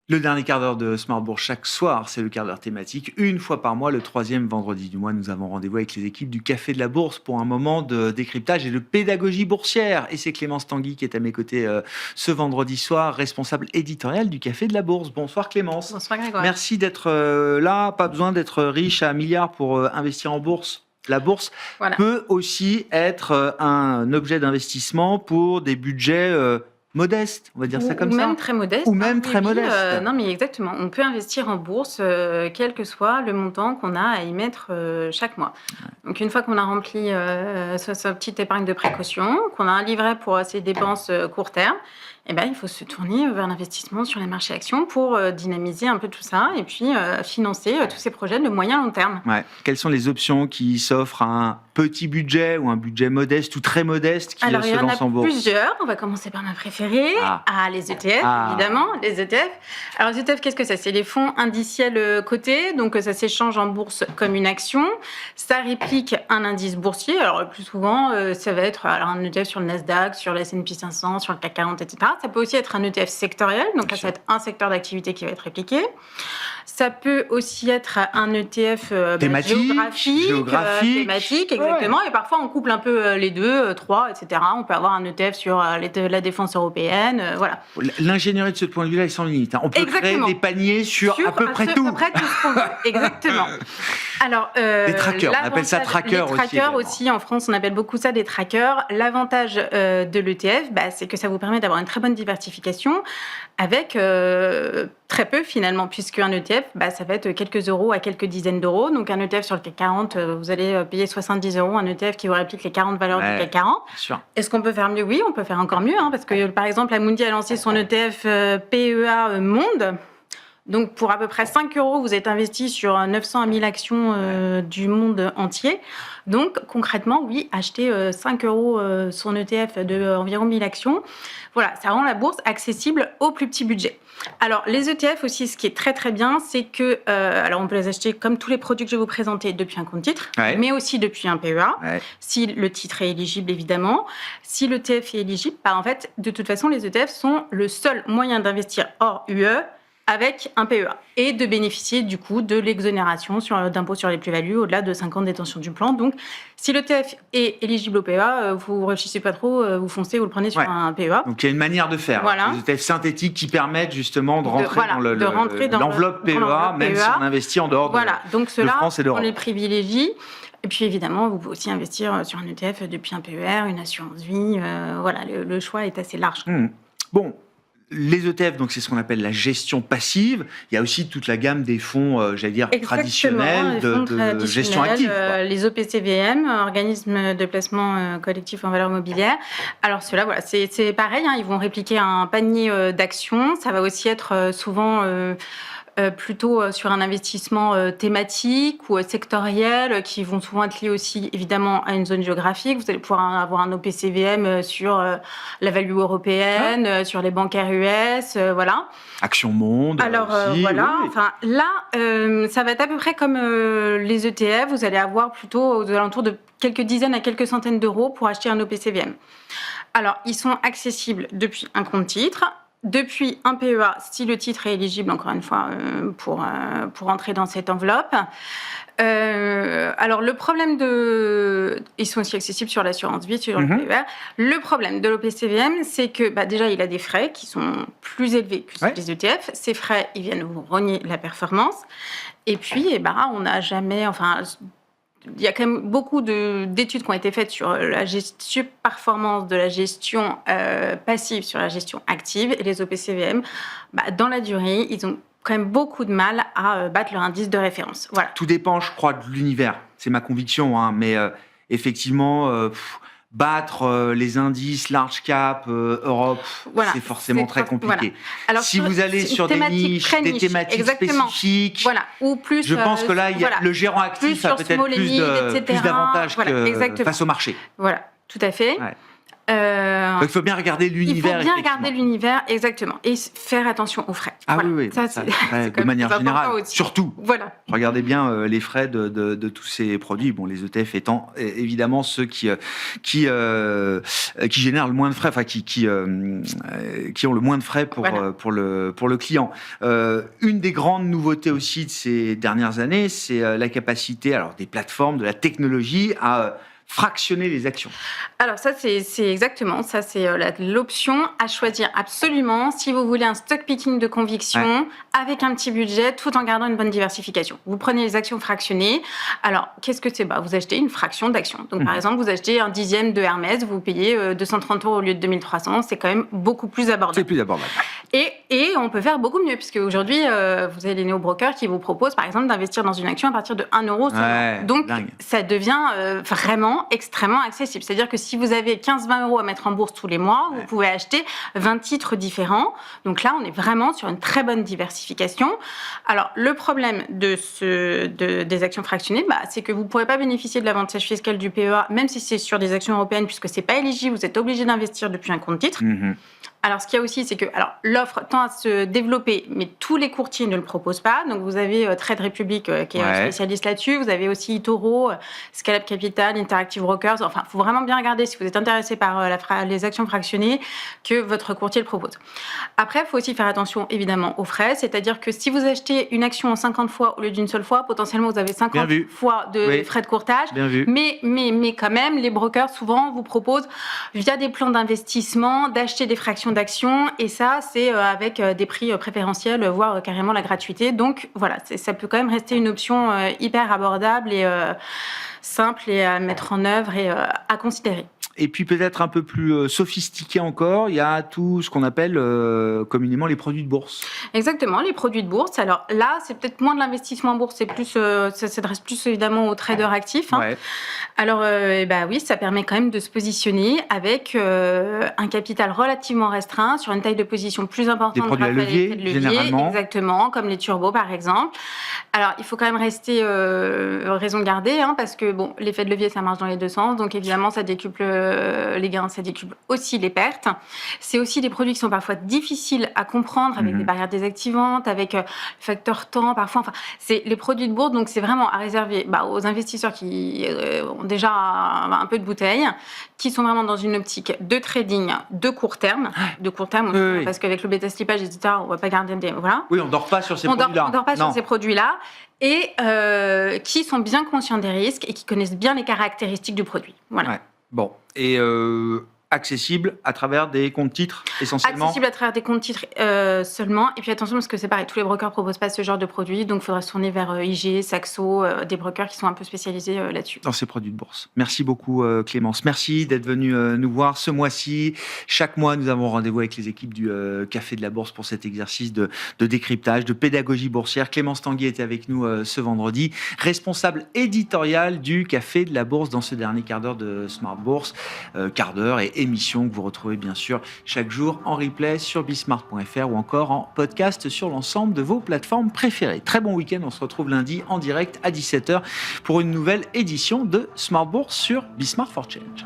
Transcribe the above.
Le dernier quart d'heure de Smart Bourse chaque soir, c'est le quart d'heure thématique. Une fois par mois, le troisième vendredi du mois, nous avons rendez-vous avec les équipes du Café de la Bourse pour un moment de décryptage et de pédagogie boursière. Et c'est Clémence Tanguy qui est à mes côtés ce vendredi soir, responsable éditorial du Café de la Bourse. Bonsoir Clémence. Bonsoir Grégoire. Merci d'être là. Pas besoin d'être riche à milliards pour investir en bourse. La bourse peut aussi être un objet d'investissement pour des budgets modeste, on va dire ça comme ça. Ou même très modeste. Ou même très modeste. Non, mais exactement. On peut investir en bourse, quel que soit le montant qu'on a à y mettre chaque mois. Donc, une fois qu'on a rempli sa petite épargne de précaution, qu'on a un livret pour ses dépenses court terme, eh ben, il faut se tourner vers l'investissement sur les marchés actions pour dynamiser un peu tout ça et puis financer tous ces projets de moyen long terme. Ouais. Quelles sont les options qui s'offrent à un petit budget ou un budget modeste ou très modeste qui se lance en bourse? Alors, il y en a plusieurs. On va commencer par ma préférée. Les ETF, évidemment. Les ETF. Alors, les ETF, qu'est-ce que c'est? C'est les fonds indiciels cotés. Donc, ça s'échange en bourse comme une action. Ça réplique un indice boursier. Alors, le plus souvent, ça va être un ETF sur le Nasdaq, sur le S&P 500, sur le CAC 40, etc. Ça peut aussi être un ETF sectoriel. Donc, là, ça va être un secteur d'activité qui va être répliqué. Ça peut aussi être un ETF géographique, thématique, exactement. Et parfois, on couple un peu les deux, trois, etc. On peut avoir un ETF sur la défense européenne, voilà. L'ingénierie de ce point de vue-là est sans limite. On peut créer des paniers sur à peu près tout. À peu près tout ce qu'on veut, exactement. Alors, des trackers, on appelle ça trackers aussi. Les trackers aussi, en France, on appelle beaucoup ça des trackers. L'avantage de l'ETF, c'est que ça vous permet d'avoir une très bonne diversification avec très peu finalement, puisqu'un ETF, ça va être quelques euros à quelques dizaines d'euros. Donc un ETF sur le CAC 40, vous allez payer 70 euros, un ETF qui vous réplique les 40 valeurs du CAC 40. Sûr. Est-ce qu'on peut faire mieux? Oui, on peut faire encore mieux, parce que par exemple, Amundi a lancé son ETF PEA Monde. Donc, pour à peu près 5 euros, vous êtes investi sur 900 à 1000 actions du monde entier. Donc, concrètement, oui, acheter 5 euros son ETF de environ 1000 actions, voilà, ça rend la bourse accessible au plus petit budget. Alors, les ETF aussi, ce qui est très très bien, c'est que, alors on peut les acheter comme tous les produits que je vais vous présenter depuis un compte titre, mais aussi depuis un PEA, si le titre est éligible évidemment. Si l'ETF est éligible, en fait, de toute façon, les ETF sont le seul moyen d'investir hors UE avec un PEA et de bénéficier du coup de l'exonération d'impôt sur les plus-values au-delà de 5 ans de détention du plan. Donc, si l'ETF est éligible au PEA, vous ne réfléchissez pas trop, vous foncez, vous le prenez sur un PEA. Donc, il y a une manière de faire. Voilà. Les ETF synthétiques qui permettent justement de rentrer dans l'enveloppe PEA, même si on investit en dehors de France et d'Europe. On les privilégie. Et puis évidemment, vous pouvez aussi investir sur un ETF depuis un PER, une assurance vie. Voilà, le choix est assez large. Bon. Les ETF, donc c'est ce qu'on appelle la gestion passive. Il y a aussi toute la gamme des fonds, traditionnels de gestion active. Les OPCVM, organismes de placement collectif en valeur mobilière. Alors ceux-là, voilà, c'est pareil. Ils vont répliquer un panier d'actions. Ça va aussi être souvent plutôt sur un investissement thématique ou sectoriel qui vont souvent être liés aussi évidemment à une zone géographique. Vous allez pouvoir avoir un OPCVM sur la value européenne, sur les bancaires US, voilà. Action Monde. Alors aussi, voilà, enfin là, ça va être à peu près comme les ETF. Vous allez avoir plutôt aux alentours de quelques dizaines à quelques centaines d'euros pour acheter un OPCVM. Alors ils sont accessibles depuis un compte titre. Depuis un PEA, si le titre est éligible, encore une fois, pour entrer dans cette enveloppe. Alors, le problème ils sont aussi accessibles sur l'assurance vie, sur le PER. Le problème de l'OPCVM, c'est que déjà, il a des frais qui sont plus élevés que ceux des ETF. Ces frais, ils viennent vous rogner la performance. Et puis, on n'a jamais... Il y a quand même beaucoup d'études qui ont été faites sur la performance de la gestion passive sur la gestion active. Et les OPCVM, dans la durée, ils ont quand même beaucoup de mal à battre leur indice de référence. Voilà. Tout dépend, je crois, de l'univers. C'est ma conviction, mais effectivement... battre les indices large cap Europe, c'est forcément très compliqué. Voilà. Alors, si vous allez sur des niches, des thématiques spécifiques, ou plus, je pense que là, le gérant actif a peut-être plus d'avantages face au marché. Voilà, tout à fait. Donc, il faut bien regarder l'univers. Il faut bien regarder l'univers, exactement, et faire attention aux frais. Ah voilà. oui, ça, c'est de manière générale, surtout. Voilà. Regardez bien les frais de tous ces produits. Bon, les ETF étant évidemment ceux qui génèrent le moins de frais, enfin qui ont le moins de frais pour le client. Une des grandes nouveautés aussi de ces dernières années, c'est la capacité, alors des plateformes, de la technologie à fractionner les actions. Alors ça, c'est exactement, ça c'est l'option à choisir absolument si vous voulez un stock picking de conviction avec un petit budget tout en gardant une bonne diversification. Vous prenez les actions fractionnées. Alors, qu'est-ce que c'est ? Vous achetez une fraction d'action. Donc par exemple, vous achetez un dixième de Hermès, vous payez 230 € au lieu de 2300, c'est quand même beaucoup plus abordable. C'est plus abordable. Et on peut faire beaucoup mieux, puisque aujourd'hui, vous avez les néo-brokers qui vous proposent par exemple d'investir dans une action à partir de 1 € seulement. Donc ça devient vraiment extrêmement accessible. C'est-à-dire que si vous avez 15-20 € à mettre en bourse tous les mois, vous pouvez acheter 20 titres différents. Donc là, on est vraiment sur une très bonne diversification. Alors, le problème des actions fractionnées, c'est que vous ne pourrez pas bénéficier de l'avantage fiscal du PEA, même si c'est sur des actions européennes, puisque ce n'est pas éligible, vous êtes obligé d'investir depuis un compte titre. Alors, ce qu'il y a aussi, c'est que l'offre tend à se développer, mais tous les courtiers ne le proposent pas. Donc, vous avez Trade Republic qui est spécialiste là-dessus. Vous avez aussi eToro, Scalable Capital, Interactive Brokers. Enfin, il faut vraiment bien regarder si vous êtes intéressé par les actions fractionnées que votre courtier le propose. Après, il faut aussi faire attention, évidemment, aux frais. C'est-à-dire que si vous achetez une action en 50 fois au lieu d'une seule fois, potentiellement, vous avez 50 fois de frais de courtage. Bien vu. Mais quand même, les brokers, souvent, vous proposent, via des plans d'investissement, d'acheter des fractions d'actions, et ça, c'est avec des prix préférentiels, voire carrément la gratuité. Donc voilà, ça peut quand même rester une option hyper abordable et simple et à mettre en œuvre et à considérer. Et puis peut-être un peu plus sophistiqué encore, il y a tout ce qu'on appelle communément les produits de bourse. Exactement, les produits de bourse. Alors là, c'est peut-être moins de l'investissement en bourse, c'est plus, ça s'adresse plus évidemment aux traders actifs. Alors oui, ça permet quand même de se positionner avec un capital relativement restreint sur une taille de position plus importante. Des produits à levier, généralement. Exactement, comme les turbos par exemple. Alors il faut quand même rester raison gardée, parce que l'effet de levier, ça marche dans les deux sens. Donc évidemment, ça décuple les gains, ça décuple aussi les pertes. C'est aussi des produits qui sont parfois difficiles à comprendre, avec des barrières désactivantes, avec le facteur temps parfois. Enfin, c'est les produits de bourse, donc c'est vraiment à réserver aux investisseurs qui ont déjà un peu de bouteille, qui sont vraiment dans une optique de trading de court terme, parce qu'avec le bêta-slippage, etc., on ne va pas garder des... Voilà. Oui, on ne dort pas sur ces produits-là. On ne dort pas sur ces produits-là. Et qui sont bien conscients des risques et qui connaissent bien les caractéristiques du produit. Voilà. Ouais. Bon, et accessible à travers des comptes titres essentiellement. Accessible à travers des comptes titres seulement. Et puis attention, parce que c'est pareil, tous les brokers ne proposent pas ce genre de produits, donc il faudra se tourner vers IG, Saxo, des brokers qui sont un peu spécialisés là-dessus. Dans ces produits de bourse. Merci beaucoup Clémence. Merci d'être venue nous voir ce mois-ci. Chaque mois, nous avons rendez-vous avec les équipes du Café de la Bourse pour cet exercice de décryptage, de pédagogie boursière. Clémence Tanguy était avec nous ce vendredi, responsable éditorial du Café de la Bourse dans ce dernier quart d'heure de Smart Bourse. Quart d'heure et émission que vous retrouvez bien sûr chaque jour en replay sur bismart.fr ou encore en podcast sur l'ensemble de vos plateformes préférées. Très bon week-end, on se retrouve lundi en direct à 17h pour une nouvelle édition de Smart Bourse sur Bismart for Change.